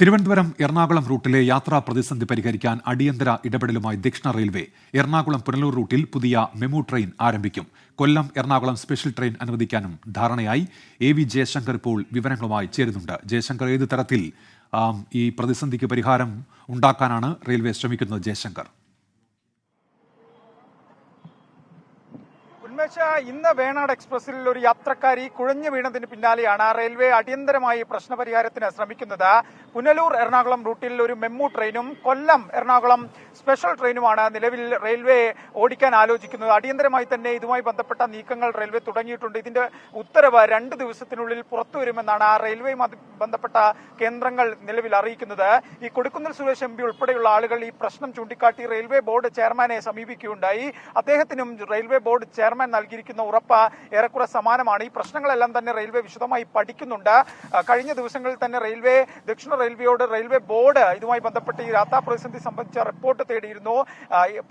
തിരുവനന്തപുരം എറണാകുളം റൂട്ടിലെ യാത്രാ പ്രതിസന്ധി പരിഹരിക്കാൻ അടിയന്തര ഇടപെടലുമായി ദക്ഷിണ റെയിൽവേ എറണാകുളം പുനലൂർ റൂട്ടിൽ പുതിയ മെമു ട്രെയിൻ ആരംഭിക്കും. കൊല്ലം എറണാകുളം സ്പെഷ്യൽ ട്രെയിൻ അനുവദിക്കാനും ധാരണയായി. AV ജയശങ്കർ ഇപ്പോൾ വിവരങ്ങളുമായി ചേരുന്നുണ്ട്. ജയശങ്കർ, ഏത് തരത്തിൽ ഈ പ്രതിസന്ധിക്ക് പരിഹാരം ഉണ്ടാക്കാനാണ് റെയിൽവേ ശ്രമിക്കുന്നത്? ജയശങ്കർ, ഇന്ന് വേണാട് എക്സ്പ്രസിൽ ഒരു യാത്രക്കാരി കുഴഞ്ഞു വീണതിന് പിന്നാലെയാണ് റെയിൽവേ അടിയന്തരമായി പ്രശ്നപരിഹാരത്തിന് ശ്രമിക്കുന്നത്. പുനലൂർ എറണാകുളം റൂട്ടിൽ ഒരു മെമു ട്രെയിനും കൊല്ലം എറണാകുളം സ്പെഷ്യൽ ട്രെയിനുമാണ് നിലവിൽ റെയിൽവേ ഓടിക്കാൻ ആലോചിക്കുന്നത്. അടിയന്തരമായി തന്നെ ഇതുമായി ബന്ധപ്പെട്ട നീക്കങ്ങൾ റെയിൽവേ തുടങ്ങിയിട്ടുണ്ട്. ഇതിന്റെ ഉത്തരവ് 2 ദിവസത്തിനുള്ളിൽ പുറത്തുവരുമെന്നാണ് റെയിൽവേയുമായി ബന്ധപ്പെട്ട കേന്ദ്രങ്ങൾ നിലവിൽ അറിയിക്കുന്നത്. ഈ കൊടിക്കുന്നിൽ സുരേഷ് MP ഉൾപ്പെടെയുള്ള ആളുകൾ ഈ പ്രശ്നം ചൂണ്ടിക്കാട്ടി റെയിൽവേ ബോർഡ് ചെയർമാനെ സമീപിക്കുകയുണ്ടായി. അദ്ദേഹത്തിനും റെയിൽവേ ബോർഡ് ചെയർമാൻ നൽകിയിരിക്കുന്ന ഉറപ്പ് ഏറെക്കുറെ സമാനമാണ്. ഈ പ്രശ്നങ്ങളെല്ലാം തന്നെ റെയിൽവേ വിശദമായി പഠിക്കുന്നുണ്ട്. കഴിഞ്ഞ ദിവസങ്ങളിൽ തന്നെ ദക്ഷിണ റെയിൽവേയോട് റെയിൽവേ ബോർഡ് ഇതുമായി ബന്ധപ്പെട്ട് ഈ യാത്രാ പ്രതിസന്ധി സംബന്ധിച്ച റിപ്പോർട്ട് തേടിയിരുന്നു.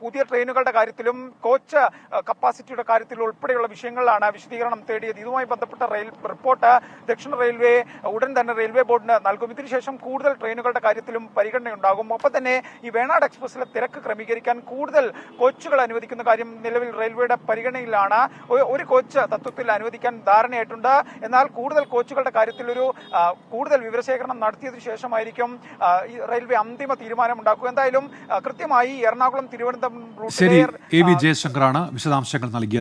പുതിയ ട്രെയിനുകളുടെ കാര്യത്തിലും കോച്ച് കപ്പാസിറ്റിയുടെ കാര്യത്തിലും ഉൾപ്പെടെയുള്ള വിഷയങ്ങളിലാണ് വിശദീകരണം തേടിയത്. ഇതുമായി ബന്ധപ്പെട്ട റിപ്പോർട്ട് ദക്ഷിണ റെയിൽവേ ഉടൻ തന്നെ റെയിൽവേ ബോർഡിന് നൽകും. ഇതിനുശേഷം കൂടുതൽ ട്രെയിനുകളുടെ കാര്യത്തിലും പരിഗണനയുണ്ടാകും. ഒപ്പം തന്നെ ഈ വേണാട് എക്സ്പ്രസിലെ തിരക്ക് ക്രമീകരിക്കാൻ കൂടുതൽ കോച്ചുകൾ അനുവദിക്കുന്ന കാര്യം നിലവിൽ റെയിൽവേയുടെ പരിഗണനയിലാണ്. ഒരു കോച്ച് തത്വത്തിൽ അനുവദിക്കാൻ ധാരണയായിട്ടുണ്ട്. എന്നാൽ കൂടുതൽ കോച്ചുകളുടെ കാര്യത്തിൽ കൂടുതൽ വിവരശേഖരണം നടത്തിയതിനു ശേഷമായിരിക്കും റെയിൽവേ അന്തിമ തീരുമാനമുണ്ടാക്കുക. എന്തായാലും കൃത്യമായി എറണാകുളം തിരുവനന്തപുരം ശരി. AV ജയശങ്കറാണ് വിശദാംശങ്ങൾ നൽകിയത്.